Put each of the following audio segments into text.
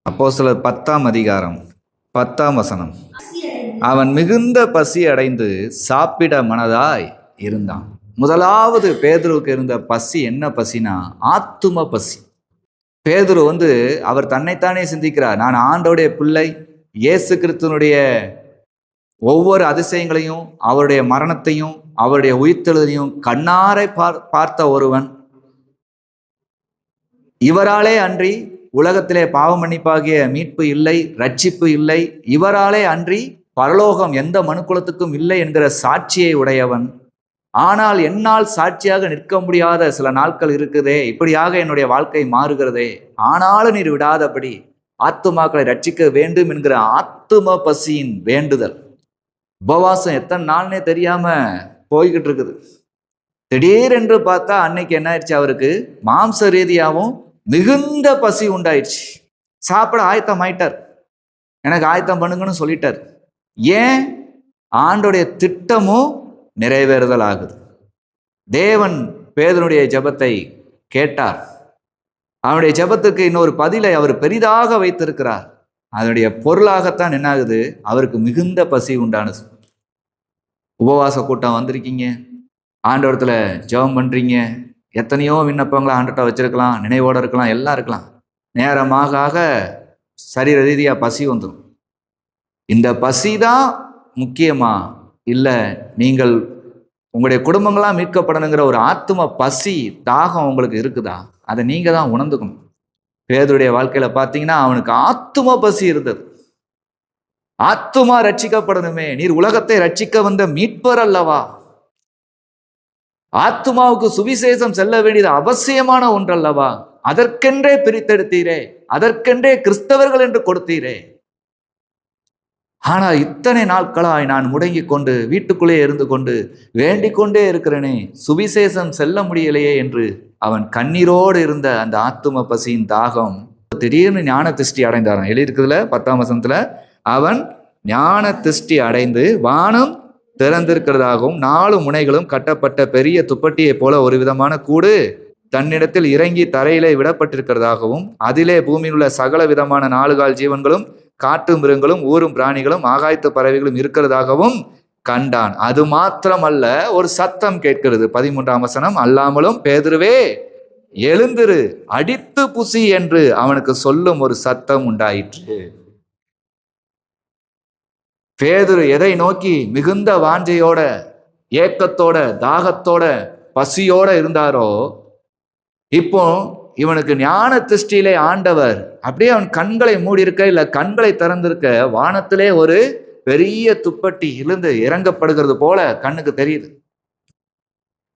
அப்போஸ்தலர் 10ஆம் அதிகாரம் 10ஆம் வசனம். அவன் மிகுந்த பசி அடைந்து சாப்பிட மனதாய் இருந்தான். முதலாவது பேதுருவுக்கு இருந்த பசி என்ன பசினா ஆத்தும பசி. பேதுரு அவர் தன்னைத்தானே சிந்திக்கிறார், நான் ஆண்டவருடைய பிள்ளை, இயேசு கிறிஸ்துவனுடைய ஒவ்வொரு அதிசயங்களையும் அவருடைய மரணத்தையும் அவருடைய உயிர்த்தெழுதலையும் கண்ணாரை பார்த்த ஒருவன். இவராலே அன்றி உலகத்திலே பாவ மன்னிப்பாகிய மீட்பு இல்லை, ரட்சிப்பு இல்லை. இவராலே அன்றி பரலோகம் எந்த மனுக்குலத்துக்கும் இல்லை என்கிற சாட்சியை உடையவன். ஆனால் என்னால் சாட்சியாக நிற்க முடியாத சில நாட்கள் இருக்குதே, இப்படியாக என்னுடைய வாழ்க்கை மாறுகிறதே. ஆனாலும் நீர் விடாதபடி ஆத்துமாக்களை ரட்சிக்க வேண்டும் என்கிற ஆத்தும பசியின் வேண்டுதல். உபவாசம் எத்தனை நாள்னே தெரியாம போய்கிட்டு இருக்குது. திடீரென்று பார்த்தா அன்னைக்கு என்ன ஆயிடுச்சு, அவருக்கு மாம்ச ரீதியாகவும் மிகுந்த பசி உண்டாயிடுச்சு. சாப்பிட ஆயத்தம் ஆயிட்டார், எனக்கு ஆயத்தம் பண்ணுங்கன்னு சொல்லிட்டார். ஏன்? ஆண்டோடைய திட்டமும் நிறைவேறுதல் ஆகுது. தேவன் பேதுருடைய ஜெபத்தை கேட்டார். அவனுடைய ஜெபத்துக்கு இன்னொரு பதிலை அவர் பெரிதாக வைத்திருக்கிறார். அதனுடைய பொருளாகத்தான் என்ன ஆகுது, அவருக்கு மிகுந்த பசி உண்டானது. உபவாச கூட்டம் வந்திருக்கீங்க, ஆண்டவரத்துல ஜெபம் பண்றீங்க, எத்தனையோ விண்ணப்பங்களை ஆண்டவர்கிட்ட வச்சிருக்கலாம், நினைவோடு இருக்கலாம், எல்லாம் இருக்கலாம். நேரமாக ஆக சரீர ரீதியா பசி வந்துடும். இந்த பசி தான் முக்கியமா, இல்லை நீங்கள் உங்களுடைய குடும்பங்களாம் மீட்கப்படணுங்கிற ஒரு ஆத்தும பசி தாகம் உங்களுக்கு இருக்குதா? அதை நீங்க தான் உணர்ந்துக்கணும். பேதுருடைய வாழ்க்கையில பார்த்தீங்கன்னா அவனுக்கு ஆத்தும பசி இருந்தது. ஆத்துமா ரட்சிக்கப்படணுமே, நீர் உலகத்தை ரட்சிக்க வந்த மீட்பர் அல்லவா, ஆத்துமாவுக்கு சுவிசேஷம் செல்ல வேண்டியது அவசியமான ஒன்றல்லவா, அதற்கென்றே பிரித்தெடுத்தீரே, அதற்கென்றே கிறிஸ்தவர்கள் என்று கொடுத்தீரே. ஆனா இத்தனை நாட்களாய் நான் முடங்கி கொண்டு வீட்டுக்குள்ளே இருந்து கொண்டு வேண்டிக் கொண்டே இருக்கிறேனே, சுவிசேஷம் செல்ல முடியலையே என்று அவன் கண்ணீரோடு இருந்த அந்த ஆத்தும பசியின் தாகம் திடீர்னு ஞான திருஷ்டி அடைந்தாரான். எழுதியிருக்குதுல 10ஆம் வசனத்துல, அவன் ஞான திருஷ்டி அடைந்து வானம் திறந்திருக்கிறதாகவும் 4 முனைகளும் கட்டப்பட்ட பெரிய துப்பட்டியை போல ஒரு விதமான கூடு தன்னிடத்தில் இறங்கி தரையிலே விடப்பட்டிருக்கிறதாகவும் அதிலே பூமியில் உள்ள சகல விதமான 4 கால் ஜீவன்களும் காட்டு மிருகங்களும் ஊரும் பிராணிகளும் ஆகாயத்து பறவைகளும் இருக்கிறதாகவும் கண்டான். அது மாத்திரமல்ல, ஒரு சத்தம் கேட்கிறது. 13ஆம் வசனம், அல்லாமலும் பேதுருவே எழுந்திரு, அடித்து புசி என்று அவனுக்கு சொல்லும் ஒரு சத்தம் உண்டாயிற்று. பேதுரு எதை நோக்கி மிகுந்த வாஞ்சையோட, ஏக்கத்தோட, தாகத்தோட, பசியோட இருந்தாரோ, இப்போ இவனுக்கு ஞான திருஷ்டியிலே ஆண்டவர் அப்படியே அவன் கண்களை மூடி இருக்க, இல்ல கண்களை திறந்திருக்க, வானத்திலே ஒரு பெரிய துப்பட்டி இருந்து இறங்கப்படுகிறது போல கண்ணுக்கு தெரியுது.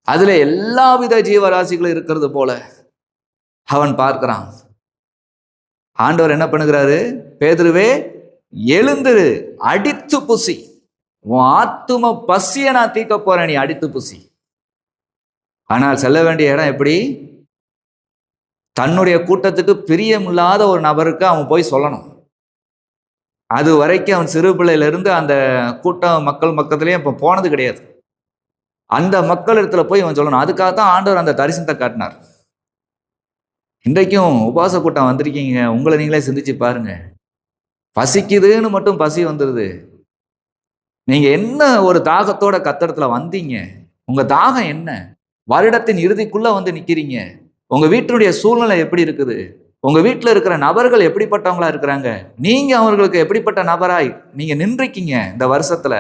அதுல எல்லாவித ஜீவராசிகளும் இருக்கிறது போல அவன் பார்க்கிறான். ஆண்டவர் என்ன பண்ணுகிறாரு, பேதுருவே எழுந்திரு, அடித்து புசி, உன் ஆத்தும பசியை நான் தீர்க்க போறேன், நீ அடித்து புசி. ஆனால் செல்ல வேண்டிய இடம் எப்படி? தன்னுடைய கூட்டத்துக்கு பிரியமில்லாத ஒரு நபருக்கு அவன் போய் சொல்லணும். அது வரைக்கும் அவன் சிறு பிள்ளையிலிருந்து அந்த கூட்டம் மக்கள் பக்கத்துலேயே இப்போ போனது கிடையாது. அந்த மக்கள் இடத்துல போய் அவன் சொல்லணும். அதுக்காகத்தான் ஆண்டவர் அந்த தரிசனத்தை காட்டினார். இன்றைக்கும் உபவாச கூட்டம் வந்திருக்கீங்க, உங்களை நீங்களே சிந்திச்சு பாருங்க. பசிக்குதுன்னு மட்டும் பசி வந்துடுது. நீங்க என்ன ஒரு தாகத்தோட கத்தடத்துல வந்தீங்க? உங்க தாகம் என்ன? வருடத்தின் இறுதிக்குள்ள வந்து நிக்கிறீங்க. உங்க வீட்டினுடைய சூழ்நிலை எப்படி இருக்குது? உங்க வீட்டில் இருக்கிற நபர்கள் எப்படிப்பட்டவங்களா இருக்கிறாங்க? நீங்க அவர்களுக்கு எப்படிப்பட்ட நபராய் நீங்க நின்றிருக்கீங்க? இந்த வருஷத்துல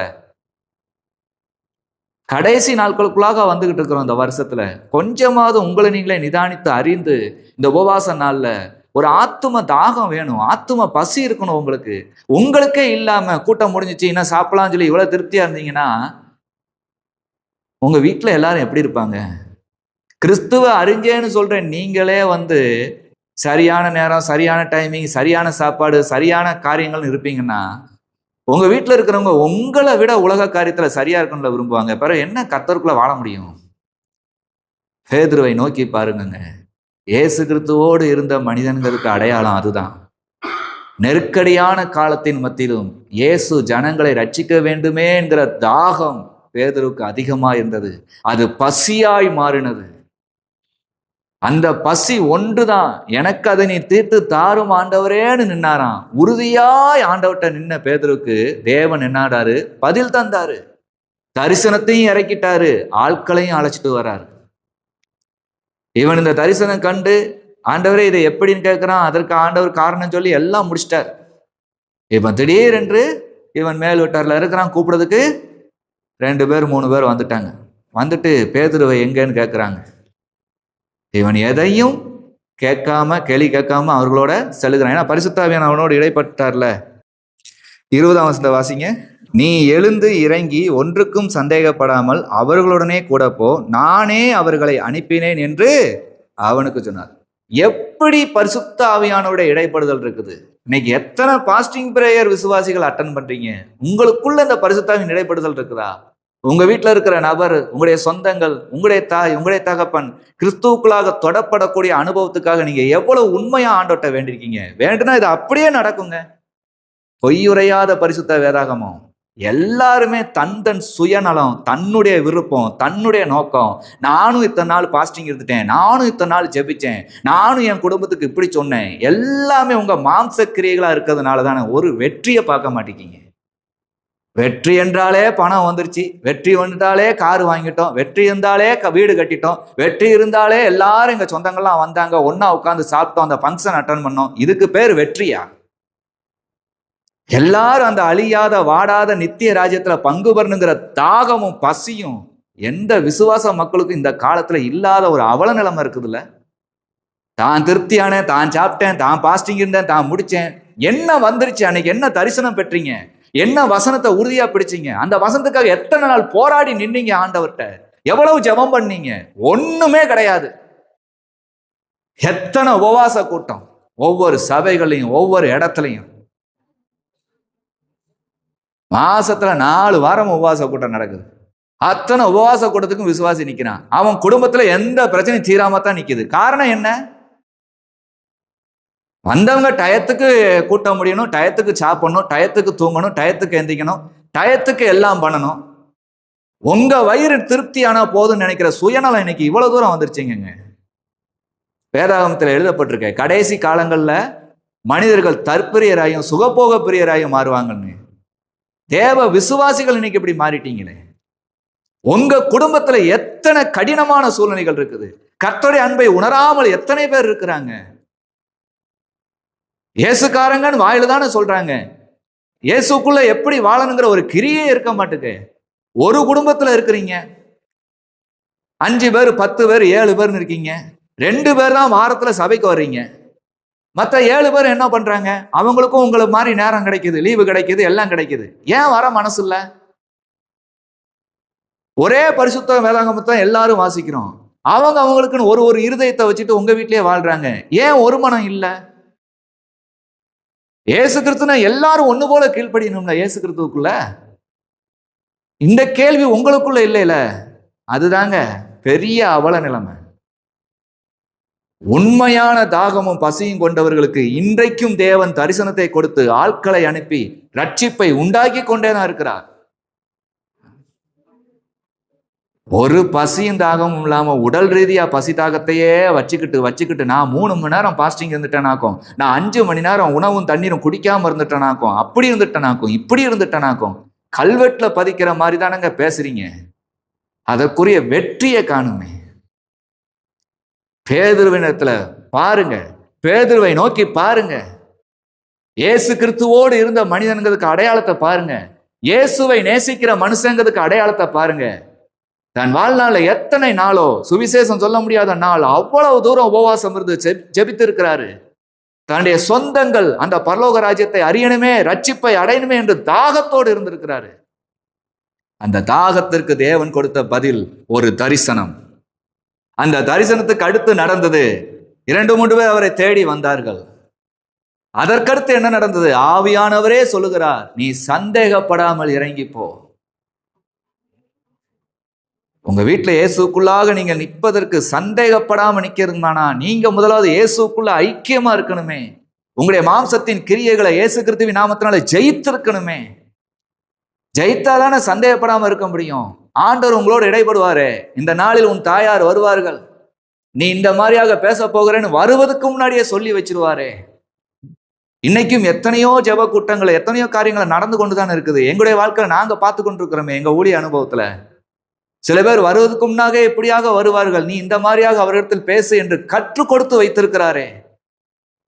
கடைசி நாட்களுக்குள்ளாக வந்துகிட்டு இருக்கிறோம். இந்த வருஷத்துல கொஞ்சமாவது உங்களை நீங்களே நிதானித்து அறிந்து இந்த உபவாச நாள்ல ஒரு ஆத்தும தாகம் வேணும், ஆத்தும பசி இருக்கணும். உங்களுக்கே இல்லாம கூட்டம் முடிஞ்சிச்சு இன்னும் சாப்பிடலாம் சொல்லி இவ்வளவு திருப்தியா இருந்தீங்கன்னா உங்க வீட்டுல எல்லாரும் எப்படி இருப்பாங்க? கிறிஸ்துவ அறிஞ்சேன்னு சொல்ற நீங்களே சரியான நேரம், சரியான டைமிங், சரியான சாப்பாடு, சரியான காரியங்கள்னு இருப்பீங்கன்னா உங்க வீட்டுல இருக்கிறவங்க உங்களை விட உலக காரியத்துல சரியா இருக்கணும்ல விரும்புவாங்க. பிறகு என்ன கர்த்தருக்குள்ள வாழ முடியும்? பேதுருவை நோக்கி பாருங்க. இயேசு கிறிஸ்துவோடு இருந்த மனிதன்களுக்கு அடையாளம் அதுதான். நெருக்கடியான காலத்தின் மத்தியிலும் இயேசு ஜனங்களை ரட்சிக்க வேண்டுமே என்கிற தாகம் பேதுருக்கு அதிகமா இருந்தது. அது பசியாய் மாறினது. அந்த பசி ஒன்றுதான், எனக்கு அதை நீ தீர்த்து தாரும் ஆண்டவரேன்னு நின்னாராம். உறுதியாய் ஆண்டவர்கிட்ட நின்ன பேதுருக்கு தேவன் என்னாடாரு, பதில் தந்தாரு. தரிசனத்தையும் இறக்கிட்டாரு, ஆட்களையும் அழைச்சிட்டு வராரு. இவன் இந்த தரிசனம் கண்டு ஆண்டவரே இதை எப்படின்னு கேட்கிறான். அதற்கு ஆண்டவர் காரணம் சொல்லி எல்லாம் முடிச்சிட்டார். இவன் திடீரென்று இவன் மேல் வீட்டார்ல இருக்கிறான், கூப்பிடுறதுக்கு 2 பேர் 3 பேர் வந்துட்டாங்க. வந்துட்டு பேதுருவை எங்கன்னு கேட்குறாங்க. இவன் எதையும் கேட்காம கேள்வி கேட்காம அவர்களோட செல்லுகிறான். ஏன்னா பரிசுத்த ஆவியானவர் அவனோடு இடைப்பட்டார்ல. 20ஆம் வசனத்தை வாசிங்க. நீ எழுந்து இறங்கி ஒன்றுக்கும் சந்தேகப்படாமல் அவர்களுடனே கூட போ, நானே அவர்களை அனுப்பினேன் என்று அவனுக்கு சொன்னார். எப்படி பரிசுத்த ஆவியானவருடைய இடைப்படுதல் இருக்குது. இன்னைக்கு எத்தனை பாஸ்டிங் பிரேயர் விசுவாசிகள் அட்டன் பண்றீங்க? உங்களுக்குள்ள இந்த பரிசுத்த ஆவியின் இடைப்படுதல் இருக்குதா? உங்க வீட்டில் இருக்கிற நபர், உங்களுடைய சொந்தங்கள், உங்களுடைய தாய், உங்களுடைய தகப்பன் கிறிஸ்துவுக்குள்ளாக தொடப்படக்கூடிய அனுபவத்துக்காக நீங்க எவ்வளவு உண்மையா ஆண்டோட்ட வேண்டியிருக்கீங்க? வேண்டுனா இது அப்படியே நடக்குங்க. பொய்யுரையாத பரிசுத்த வேதாகமம். எல்லாருமே தன் சுயநலம், தன்னுடைய விருப்பம், தன்னுடைய நோக்கம். நானும் இத்தனை நாள் பாஸ்டிங் இருந்துட்டேன், நானும் இத்தனை நாள் ஜெபிச்சேன், நானும் என் குடும்பத்துக்கு இப்படி சொன்னேன். எல்லாமே உங்க மாம்ச கிரியைகளா இருக்கிறதுனால தானே ஒரு வெற்றியை பார்க்க மாட்டேங்கிங்க. வெற்றி என்றாலே பணம் வந்துருச்சு, வெற்றி வந்துட்டாலே கார் வாங்கிட்டோம், வெற்றி இருந்தாலே வீடு கட்டிட்டோம், வெற்றி இருந்தாலே எல்லாரும் எங்க சொந்தங்கள்லாம் வந்தாங்க, ஒன்னா உட்காந்து சாப்பிட்டோம், அந்த ஃபங்க்ஷன் அட்டன் பண்ணோம். இதுக்கு பேர் வெற்றியா? எல்லாரும் அந்த அழியாத வாடாத நித்திய ராஜ்யத்துல பங்கு பெறணுங்கிற தாகமும் பசியும் எந்த விசுவாச மக்களுக்கும் இந்த காலத்துல இல்லாத ஒரு அவல நிலைமை இருக்குதுல்ல. தான் திருப்தியானே, தான் சாப்பிட்டேன், தான் பாஸ்டிங் இருந்தேன், தான் முடிச்சேன். என்ன வந்துருச்சு அன்னைக்கு? என்ன தரிசனம் பெற்றீங்க? என்ன வசனத்தை உறுதியா பிடிச்சீங்க? அந்த வசனத்துக்காக எத்தனை நாள் போராடி நின்னீங்க ஆண்டவர்கிட்ட? எவ்வளவு ஜெபம் பண்ணீங்க? ஒண்ணுமே கிடையாது. எத்தனை உபவாச கூட்டம் ஒவ்வொரு சபைகளையும் ஒவ்வொரு இடத்துலையும். மாசத்துல 4 வாரம் உபவாச கூட்டம் நடக்குது. அத்தனை உபவாச கூட்டத்துக்கும் விசுவாசி நிக்கிறான். அவன் குடும்பத்துல எந்த பிரச்சனையும் தீராம தான் நிக்குது. காரணம் என்ன? வந்தவங்க டயத்துக்கு கூட்டம் முடியணும், டயத்துக்கு சாப்பிடணும், டயத்துக்கு தூங்கணும், டயத்துக்கு எந்திக்கணும், டயத்துக்கு எல்லாம் பண்ணணும். உங்க வயிறு திருப்தியானா போதும்னு நினைக்கிற சுயநலம் இன்னைக்கு இவ்வளவு தூரம் வந்துருச்சுங்க. வேதாகமத்தில் எழுதப்பட்டிருக்க கடைசி காலங்கள்ல மனிதர்கள் தற்பிரியராயும் சுகபோக பிரியராயும் மாறுவாங்கன்னு. தேவ விசுவாசிகள் இன்னைக்கு இப்படி மாறிட்டீங்களே. உங்க குடும்பத்துல எத்தனை கடினமான சூழ்நிலைகள் இருக்குது. கர்த்தருடைய அன்பை உணராமல் எத்தனை பேர் இருக்கிறாங்க. இயேசுக்காரங்கன்னு வாயில தானே சொல்றாங்க. இயேசுக்குள்ள எப்படி வாழணுங்கிற ஒரு கிரியே இருக்க மாட்டுக்கு. ஒரு குடும்பத்துல இருக்கிறீங்க, 5 பேர் 10 பேர் 7 பேர்னு இருக்கீங்க. 2 பேர் தான் வாரத்துல சபைக்கு வர்றீங்க. மற்ற 7 பேர் என்ன பண்றாங்க? அவங்களுக்கும் உங்களை மாதிரி நேரம் கிடைக்குது, லீவு கிடைக்குது, எல்லாம் கிடைக்குது. ஏன் வர மனசு இல்ல? ஒரே பரிசுத்த வேதாகமத்தை எல்லாரும் வாசிக்கிறோம். அவங்களுக்குன்னு ஒரு இருதயத்தை வச்சுட்டு உங்க வீட்டிலேயே வாழ்றாங்க. ஏன் ஒரு மனம் இல்லை? இயேசு கிறிஸ்துனா எல்லாரும் ஒண்ணு போல கீழ்ப்படியணும்ல இயேசு கிறிஸ்துவுக்குள்ள. இந்த கேள்வி உங்களுக்குள்ள இல்லைல. அதுதாங்க பெரிய அவல நிலைமை. உண்மையான தாகமும் பசியும் கொண்டவர்களுக்கு இன்றைக்கும் தேவன் தரிசனத்தை கொடுத்து ஆட்களை அனுப்பி ரட்சிப்பை உண்டாக்கி கொண்டேதான் இருக்கிறார். ஒரு பசியும் தாகமும் இல்லாம உடல் ரீதியா பசி தாகத்தையே வச்சுக்கிட்டு நான் 3 மணி நேரம் பாஸ்டிங் இருந்துட்டேனாக்கும், நான் 5 மணி நேரம் உணவும் தண்ணீரும் குடிக்காம இருந்துட்டேனாக்கும், அப்படி இருந்துட்டேனாக்கும், இப்படி இருந்துட்டேனாக்கும், கல்வெட்டுல பதிக்கிற மாதிரி தானங்க பேசுறீங்க. அதற்குரிய வெற்றியை காணுமே. பேதுருவினத்துல பாருங்க, பேதுருவை நோக்கி பாருங்க. இயேசு கிறிஸ்துவோடு இருந்த மனிதனுங்கிறதுக்கு அடையாளத்தை பாருங்க. இயேசுவை நேசிக்கிற மனுஷங்கிறதுக்கு அடையாளத்தை பாருங்க. தன் வாழ்நாள்ல எத்தனை நாளோ சுவிசேஷம் சொல்ல முடியாத நாள் அவ்வளவு தூரம் உபவாசம் இருந்து ஜெபித்து இருக்கிறாரு. தன்னுடைய சொந்தங்கள் அந்த பரலோக ராஜ்யத்தை அறியணுமே, ரட்சிப்பை அடையணுமே என்று தாகத்தோடு இருந்திருக்கிறாரு. அந்த தாகத்திற்கு தேவன் கொடுத்த பதில் ஒரு தரிசனம். அந்த தரிசனத்துக்கு அடுத்து நடந்தது 2-3 பேர் அவரை தேடி வந்தார்கள். அதற்கடுத்து என்ன நடந்தது? ஆவியானவரே சொல்லுகிறார், நீ சந்தேகப்படாமல் இறங்கி போ. உங்க வீட்டுல இயேசுக்குள்ளாக நீங்க நிற்பதற்கு சந்தேகப்படாம நிக்கிறதுமானா நீங்க முதலாவது இயேசுக்குள்ள ஐக்கியமா இருக்கணுமே. உங்களுடைய மாம்சத்தின் கிரியைகளை இயேசு கிறிஸ்துவின் நாமத்தினால ஜெயித்திருக்கணுமே. ஜெயித்தாதானே சந்தேகப்படாம இருக்க முடியும். ஆண்டவர் உங்களோடு இடைப்படுவாரு. இந்த நாளில் உன் தாயார் வருவார்கள், நீ இந்த மாதிரியாக பேச போகிறேன்னு வருவதற்கு முன்னாடியே சொல்லி வச்சிருவாரே. இன்னைக்கும் எத்தனையோ ஜெப கூட்டங்கள், எத்தனையோ காரியங்களை நடந்து கொண்டுதான் இருக்குது. எங்களுடைய வாழ்க்கையில நாங்க பார்த்து கொண்டிருக்கிறோமே, எங்க ஊழிய அனுபவத்துல சில பேர் வருவதற்கு முன்னாக எப்படியாக வருவார்கள். நீ இந்த மாதிரியாக அவரிடத்தில் பேசு என்று கற்றுக் கொடுத்து வைத்திருக்கிறாரே.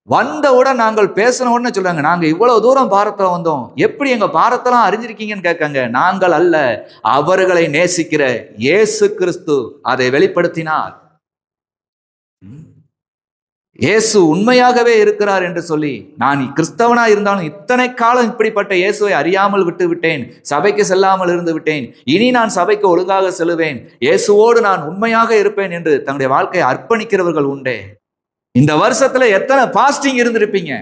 வந்தவுடன் நாங்கள் பேசின உடனே சொல்றாங்க, நாங்க இவ்வளவு தூரம் பாரத்துல வந்தோம், எப்படி எங்க பாரத்தெல்லாம் அறிஞ்சிருக்கீங்கன்னு கேட்காங்க. நாங்கள் அல்ல, அவர்களை நேசிக்கிற இயேசு கிறிஸ்து அதை வெளிப்படுத்தினார். இயேசு உண்மையாகவே இருக்கிறார் என்று சொல்லி, நான் கிறிஸ்தவனா இருந்தாலும் இத்தனை காலம் இப்படிப்பட்ட இயேசுவை அறியாமல் விட்டு விட்டேன், சபைக்கு செல்லாமல் இருந்து விட்டேன், இனி நான் சபைக்கு ஒழுங்காக செல்லுவேன், இயேசுவோடு நான் உண்மையாக இருப்பேன் என்று தன்னுடைய வாழ்க்கையை அர்ப்பணிக்கிறவர்கள் உண்டே. இந்த வருஷத்துல எத்தனை பாஸ்டிங் இருந்திருப்பீங்க?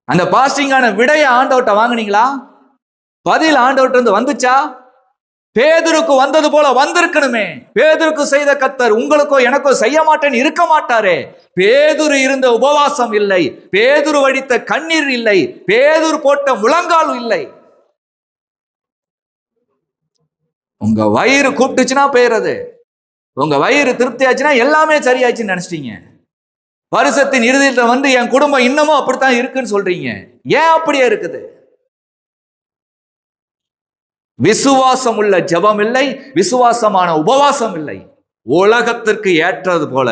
அந்த பாஸ்டிங்கான விடைய ஆண்டவர்ட்ட வாங்குனீங்களா? பதில் ஆண்டவர்ட்ட இருந்து வந்துச்சா? பேதுருக்கு வந்தது போல வந்திருக்கணுமே. பேதுருக்கு செய்த கர்த்தர் உங்களுக்கோ எனக்கோ செய்ய மாட்டேன்னு இருக்க மாட்டாரே. பேதுரு இருந்த உபவாசம் இல்லை, பேதுரு வடித்த கண்ணீர் இல்லை, பேதுரு போட்ட முழங்கால் இல்லை. உங்க வயிறு கூப்பிட்டுச்சுன்னா போயிறது, உங்க வயிறு திருப்தி ஆச்சுன்னா எல்லாமே சரியாச்சுன்னு நினைச்சிட்டீங்க. வருஷத்தின் இறுதியில் வந்து என் குடும்பம் இன்னமும் அப்படித்தான் இருக்குன்னு சொல்றீங்க. ஏன் அப்படியே இருக்குது? விசுவாசம் உள்ள ஜெபம் இல்லை, விசுவாசமான உபவாசம் இல்லை. உலகத்திற்கு ஏற்றது போல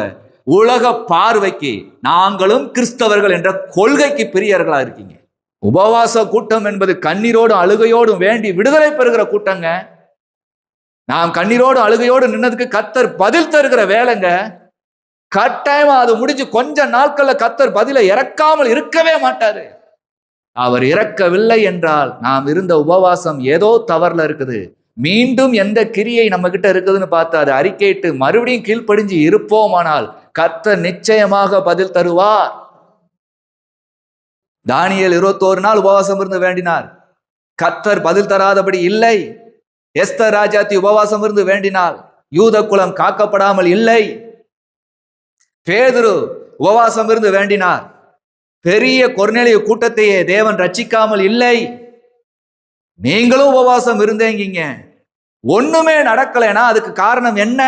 உலக பார்வைக்கு நாங்களும் கிறிஸ்தவர்கள் என்ற கொள்கைக்கு பிரியர்களா இருக்கீங்க. உபவாச கூட்டம் என்பது கண்ணீரோடும் அழுகையோடும் வேண்டி விடுதலை பெறுகிற கூட்டங்க. நாம் கண்ணீரோடு அழுகையோடு நின்னதுக்கு கர்த்தர் பதில் தருகிற வேலைங்க. கட்டாயமா அது முடிஞ்சு கொஞ்ச நாட்கள்ல கர்த்தர் பதிலை இறக்காமல் இருக்கவே மாட்டாரு. அவர் இறக்கவில்லை என்றால் நாம் இருந்த உபவாசம் ஏதோ தவறுல இருக்குது. மீண்டும் எந்த கிரியை நம்ம கிட்ட இருக்குதுன்னு பார்த்து அதை அறிக்கையிட்டு மறுபடியும் கீழ்ப்படிஞ்சு இருப்போமானால் கர்த்தர் நிச்சயமாக பதில் தருவார். தானியேல் 21 நாள் உபவாசம் இருந்து வேண்டினார், கர்த்தர் பதில் தராதபடி இல்லை. எஸ்தர் ராஜாத்தி உபவாசம் இருந்து வேண்டினாள், யூத குலம் காக்கப்படாமல் இல்லை. பேதுரு உபவாசம் இருந்து வேண்டினார், பெரிய கொர்நேலிய கூட்டத்தையே தேவன் ரட்சிக்காமல் இல்லை. நீங்களும் உபவாசம் இருந்தேங்கீங்க, ஒண்ணுமே நடக்கலைன்னா அதுக்கு காரணம் என்ன?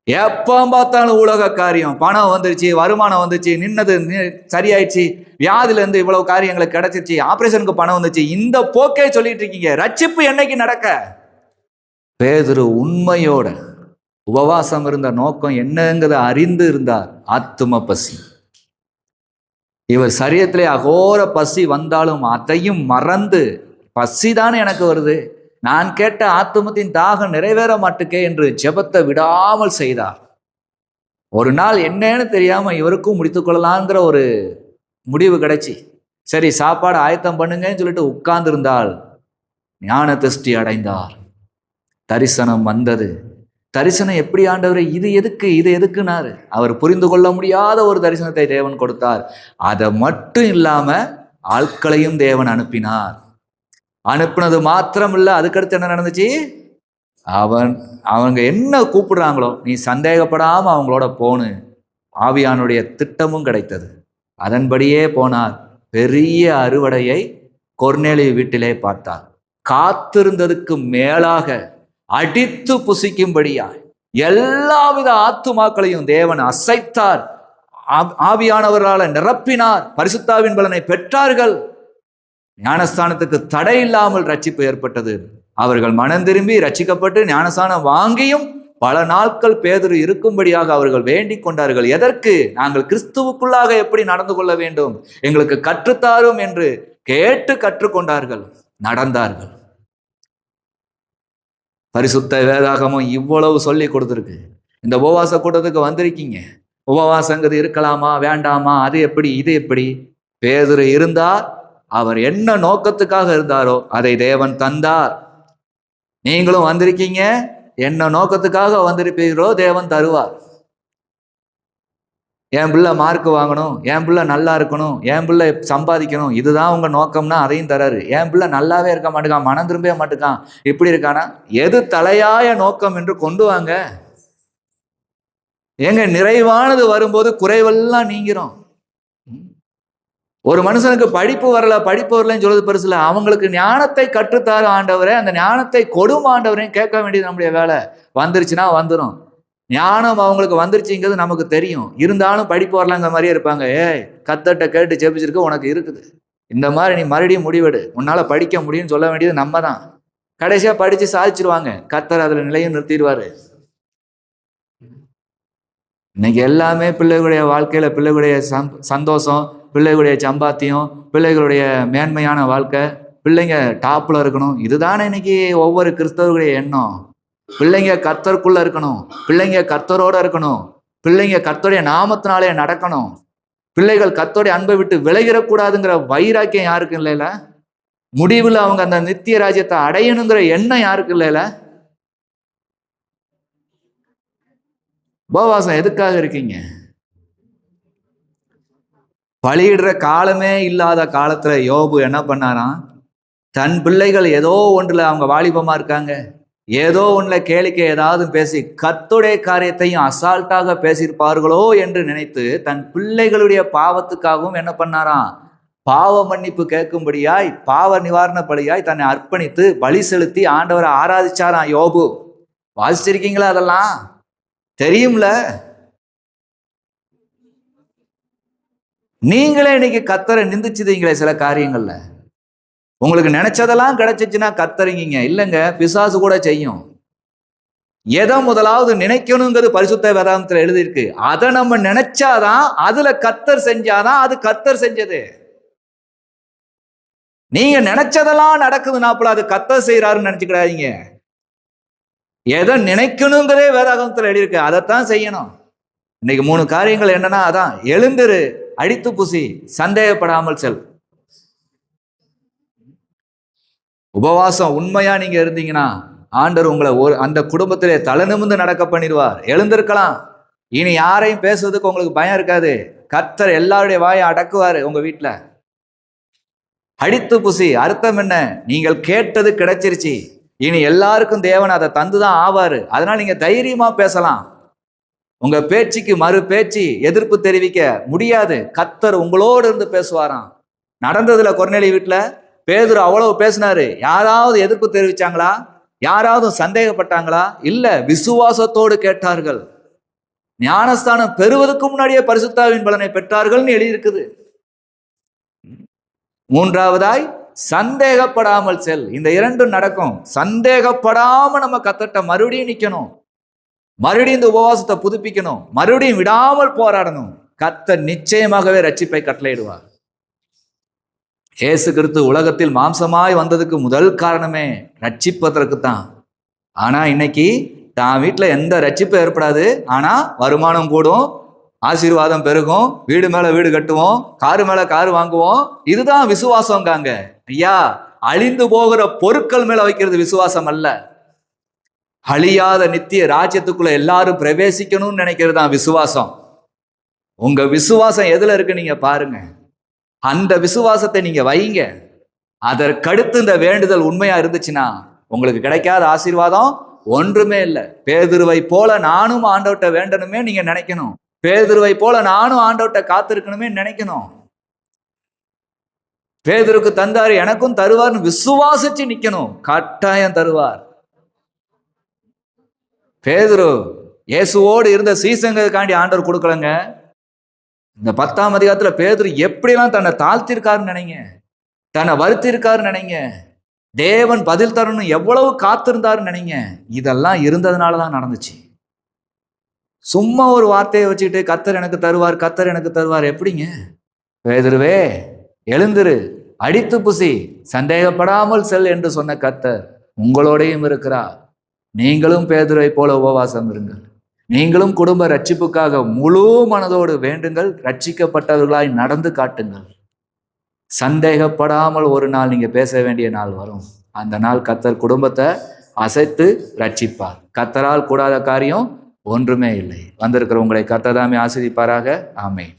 எப்ப பார்த்தாலும் உலக காரியம், பணம் வந்துருச்சு, வருமானம் வந்துச்சு, நின்னது சரியாயிடுச்சு, வியாதில இருந்து இவ்வளவு காரியங்களுக்கு கிடைச்சிருச்சு, ஆபரேஷனுக்கு பணம் வந்துச்சு, இந்த போக்கே சொல்லிட்டு இருக்கீங்க. ரட்சிப்பு என்னைக்கு நடக்க? பேதுரு உண்மையோட உபவாசம் இருந்த நோக்கம் என்னங்கிறத அறிந்து இருந்தார். ஆத்தும பசி. இவர் சரீரத்திலே அகோர பசி வந்தாலும் அதையும் மறந்து, பசிதான் எனக்கு வருது, நான் கேட்ட ஆத்துமத்தின் தாகம் நிறைவேற மாட்டுக்கே என்று ஜெபத்தை விடாமல் செய்தார். ஒரு நாள் என்னன்னு தெரியாம இவருக்கும் முடித்துக் கொள்ளலாங்கிற ஒரு முடிவு கிடைச்சி, சரி சாப்பாடு ஆயத்தம் பண்ணுங்கன்னு சொல்லிட்டு உட்கார்ந்து இருந்தால் ஞான திருஷ்டி அடைந்தார். தரிசனம் வந்தது. தரிசனம் எப்படி ஆண்டவரே, இது எதுக்கு, இது எதுக்குனாரு. அவர் புரிந்து கொள்ள முடியாத ஒரு தரிசனத்தை தேவன் கொடுத்தார். அதை மட்டும் இல்லாம ஆட்களையும் தேவன் அனுப்பினார். அனுப்பினது மாத்திரம் இல்ல, அதுக்கடுத்து என்ன நடந்துச்சு? அவங்க என்ன கூப்பிடுறாங்களோ நீ சந்தேகப்படாம அவங்களோட போனு. ஆவியானுடைய திட்டமும் கிடைத்தது. அதன்படியே போனார். பெரிய அறுவடையை கொர்நேலிய வீட்டிலே பார்த்தார். காத்திருந்ததுக்கு மேலாக அடித்து புசிக்கும்படியாய் எல்லாவித ஆத்துமாக்களையும் தேவன் அசைத்தார். ஆவியானவரால் நிரப்பினார். பரிசுத்தாவின் பலனை பெற்றார்கள். ஞானஸ்தானத்துக்கு தடை இல்லாமல் ரட்சிப்பு ஏற்பட்டது. அவர்கள் மனம் திரும்பி ரட்சிக்கப்பட்டு ஞானஸ்தானம் வாங்கியும் பல நாட்கள் பேதுரு இருக்கும்படியாக அவர்கள் வேண்டிக் கொண்டார்கள். எதற்கு? நாங்கள் கிறிஸ்துவுக்குள்ளாக எப்படி நடந்து கொள்ள வேண்டும், எங்களுக்கு கற்றுத்தாரும் என்று கேட்டு கற்றுக்கொண்டார்கள், நடந்தார்கள். பரிசுத்த வேதாகமும் இவ்வளவு சொல்லி கொடுத்துருக்கு. இந்த உபவாச கூட்டத்துக்கு வந்திருக்கீங்க, உபவாசங்கிறது இருக்கலாமா வேண்டாமா, அது எப்படி இது எப்படி? பேதுரு இருந்தார். அவர் என்ன நோக்கத்துக்காக இருந்தாரோ அதை தேவன் தந்தார். நீங்களும் வந்திருக்கீங்க, என்ன நோக்கத்துக்காக வந்திருப்பீர்களோ தேவன் தருவார். என் பிள்ளை மார்க் வாங்கணும், என் பிள்ளை நல்லா இருக்கணும், என் பிள்ளை சம்பாதிக்கணும், இதுதான் உங்க நோக்கம்னா அதையும் தராரு. என் பிள்ளை நல்லாவே இருக்க மாட்டேங்கான், மனம் திரும்பவே மாட்டேங்கான், இப்படி இருக்கானா, எது தலையாய நோக்கம் என்று கொண்டு வாங்க. எங்க நிறைவானது வரும்போது குறைவெல்லாம் நீங்கிறோம். ஒரு மனுஷனுக்கு படிப்பு வரலன்னு சொல்றது பெருசு இல்லை. அவங்களுக்கு ஞானத்தை கற்றுத்தாரு ஆண்டவரே, அந்த ஞானத்தை கொடும் ஆண்டவரையும் கேட்க வேண்டியது நம்முடைய வேலை. வந்துருச்சுன்னா வந்துடும். ஞானம் அவங்களுக்கு வந்துருச்சுங்கிறது நமக்கு தெரியும். இருந்தாலும் படிப்பு வரலாங்கிற மாதிரியே இருப்பாங்க. கத்தட்ட கேட்டு ஜெபிச்சிருக்க உனக்கு இருக்குது, இந்த மாதிரி நீ மறுபடியும் முடிவெடு, உன்னால படிக்க முடியும்னு சொல்ல வேண்டியது நம்ம தான். கடைசியா படிச்சு சாதிச்சிருவாங்க. கத்தர் அதுல நிலையும் நிறுத்திடுவாரு. இன்னைக்கு எல்லாமே பிள்ளைகளுடைய வாழ்க்கையில பிள்ளைகளுடைய சந்தோஷம், பிள்ளைகளுடைய சம்பாத்தியம், பிள்ளைகளுடைய மேன்மையான வாழ்க்கை, பிள்ளைங்க டாப்ல இருக்கணும், இதுதானே இன்னைக்கு ஒவ்வொரு கிறிஸ்தவர்களுடைய எண்ணம். பிள்ளைங்க கர்த்தருக்குள்ள இருக்கணும், பிள்ளைங்க கர்த்தரோட இருக்கணும், பிள்ளைங்க கர்த்தருடைய நாமத்தினாலே நடக்கணும், பிள்ளைகள் கர்த்தருடைய அன்பை விட்டு விலகிடக்கூடாதுங்கிற வைராக்கியம் யாருக்கும் இல்லைல? முடிவில் அவங்க அந்த நித்திய ராஜ்யத்தை அடையணுங்கிற எண்ணம் யாருக்கும் இல்லைல? உபவாசம் எதுக்காக இருக்கீங்க? பலியிடுற காலமே இல்லாத காலத்துல யோபு என்ன பண்ணாராம்? தன் பிள்ளைகள் ஏதோ ஒன்றுல அவங்க வாலிபமா இருக்காங்க, ஏதோ ஒன்றுல கேளிக்கை ஏதாவது பேசி கர்த்தருடைய காரியத்தையும் அசால்ட்டாக பேசியிருப்பார்களோ என்று நினைத்து தன் பிள்ளைகளுடைய பாவத்துக்காகவும் என்ன பண்ணாராம்? பாவ மன்னிப்பு கேட்கும்படியாய், பாவ நிவாரண பலியாய் தன்னை அர்ப்பணித்து பலி செலுத்தி ஆண்டவரை ஆராதிச்சாராம் யோபு. வாசிச்சிருக்கீங்களா? அதெல்லாம் தெரியும்ல. நீங்களே இன்னைக்கு கர்த்தரை நிந்திச்சுதீங்களே சில காரியங்கள்ல. உங்களுக்கு நினைச்சதெல்லாம் கிடைச்சிச்சுன்னா கர்த்தருங்கீங்க. இல்லைங்க, பிசாசு கூட செய்யும். எதை முதலாவது நினைக்கணுங்கிறது பரிசுத்த வேதாகமத்துல எழுதியிருக்கு. அதை நம்ம நினைச்சாதான், அதுல கர்த்தர் செஞ்சாதான் அது கர்த்தர் செஞ்சது. நீங்க நினைச்சதெல்லாம் நடக்குதுனாப்புல அது கர்த்தர் செய்யறாருன்னு நினைச்சுக்கிறாதீங்க. எதை நினைக்கணுங்கிறதே வேதாகமத்துல எழுதியிருக்கு, அதைத்தான் செய்யணும். இன்னைக்கு 3 காரியங்கள் என்னன்னா, அதான் எழுந்திரு, அடித்து புசி, சந்தேகப்படாமல் செல். உபவாசம் உண்மையா நீங்க இருந்தீங்கன்னா ஆண்டவர் உங்களை அந்த குடும்பத்திலே தலை நிமிர்ந்து நடக்க பண்ணிடுவார். எழுந்திருக்கலாம். இனி யாரையும் பேசுவதுக்கு உங்களுக்கு பயம் இருக்காது. கர்த்தர் எல்லாருடைய வாயை அடக்குவாரு உங்க வீட்டுல. அடித்து புசி அர்த்தம் என்ன? நீங்கள் கேட்டது கிடைச்சிருச்சு, இனி எல்லாருக்கும் தேவன் அதை தந்துதான் ஆவாரு. அதனால நீங்க தைரியமா பேசலாம். உங்க பேச்சுக்கு மறு பேச்சு எதிர்ப்பு தெரிவிக்க முடியாது. கர்த்தர் உங்களோடு இருந்து பேசுவாராம். நடந்ததுல கொர்நேலி வீட்டுல பேதுரு அவ்வளவு பேசினாரு. யாராவது எதிர்ப்பு தெரிவிச்சாங்களா? யாராவது சந்தேகப்பட்டாங்களா? இல்ல, விசுவாசத்தோடு கேட்டார்கள். ஞானஸ்தானம் பெறுவதற்கு முன்னாடியே பரிசுத்தாவின் பலனை பெற்றார்கள்னு எழுதியிருக்குது. 3வதாய் சந்தேகப்படாமல் செல். இந்த 2 நடக்கும். சந்தேகப்படாம நம்ம கர்த்தர்ட்ட மறுபடியும் நிக்கணும், மறுபடியும் இந்த உபவாசத்தை புதுப்பிக்கணும், மறுபடியும் விடாமல் போராடணும். கர்த்தர் நிச்சயமாகவே ரட்சிப்பை கட்டளையிடுவார். இயேசு கிறிஸ்து உலகத்தில் மாம்சமாய் வந்ததுக்கு முதல் காரணமே ரட்சிப்பதற்கு தான். ஆனா இன்னைக்கு தான் வீட்டுல எந்த ரட்சிப்பும் ஏற்படாது. ஆனா வருமானம் கூடும், ஆசீர்வாதம் பெருகும், வீடு மேல வீடு கட்டுவோம், காரு மேல காரு வாங்குவோம். இதுதான் விசுவாசம்காங்க. ஐயா, அழிந்து போகிற பொருட்கள் மேல வைக்கிறது விசுவாசம் அல்ல. அழியாத நித்திய ராஜ்யத்துக்குள்ள எல்லாரும் பிரவேசிக்கணும்னு நினைக்கிறது தான் விசுவாசம். உங்க விசுவாசம் எதுல இருக்கு நீங்க பாருங்க. அந்த விசுவாசத்தை நீங்க வைங்க. அதற்கடுத்து இந்த வேண்டுதல் உண்மையா இருந்துச்சுன்னா உங்களுக்கு கிடைக்காத ஆசீர்வாதம் ஒன்றுமே இல்லை. பேதுருவை போல நானும் ஆண்டவர்ட்ட வேண்டணுமே நீங்க நினைக்கணும். பேதுருவை போல நானும் ஆண்டவர்ட்ட காத்திருக்கணுமே நினைக்கணும். பேதுருக்கு தந்தாரு, எனக்கும் தருவார்னு விசுவாசிச்சு நிக்கணும். கட்டாயம் தருவார். பேதுரு இயேசுவோடு இருந்த சீசங்களுக்காண்டி ஆண்டவர் கொடுக்கலங்க. இந்த 10ஆம் அதிகாரத்துல பேதுரு எப்படிலாம் தன்னை தாழ்த்திருக்காருன்னு நினைங்க, தன்னை வருத்திருக்காருன்னு நினைங்க, தேவன் பதில் தரணும் எவ்வளவு காத்திருந்தாருன்னு நினைங்க. இதெல்லாம் இருந்ததுனாலதான் நடந்துச்சு. சும்மா ஒரு வார்த்தையை வச்சுக்கிட்டு கர்த்தர் எனக்கு தருவார், கர்த்தர் எனக்கு தருவார் எப்படிங்க? பேதுருவே எழுந்திரு, அடித்து புசி, சந்தேகப்படாமல் செல் என்று சொன்ன கர்த்தர் உங்களோடையும் இருக்கிறார். நீங்களும் பேதுருவை போல உபவாசம் இருங்கள். நீங்களும் குடும்ப ரட்சிப்புக்காக முழு மனதோடு வேண்டுங்கள். ரட்சிக்கப்பட்டவர்களாய் நடந்து காட்டுங்கள். சந்தேகப்படாமல் ஒரு நாள் நீங்க பேச வேண்டிய நாள் வரும். அந்த நாள் கர்த்தர் குடும்பத்தை அசைத்து ரட்சிப்பார். கர்த்தரால் கூடாத காரியம் ஒன்றுமே இல்லை. வந்திருக்கிற உங்களை கர்த்தர் தாமே ஆசீர்வதிப்பாராக. ஆமென்.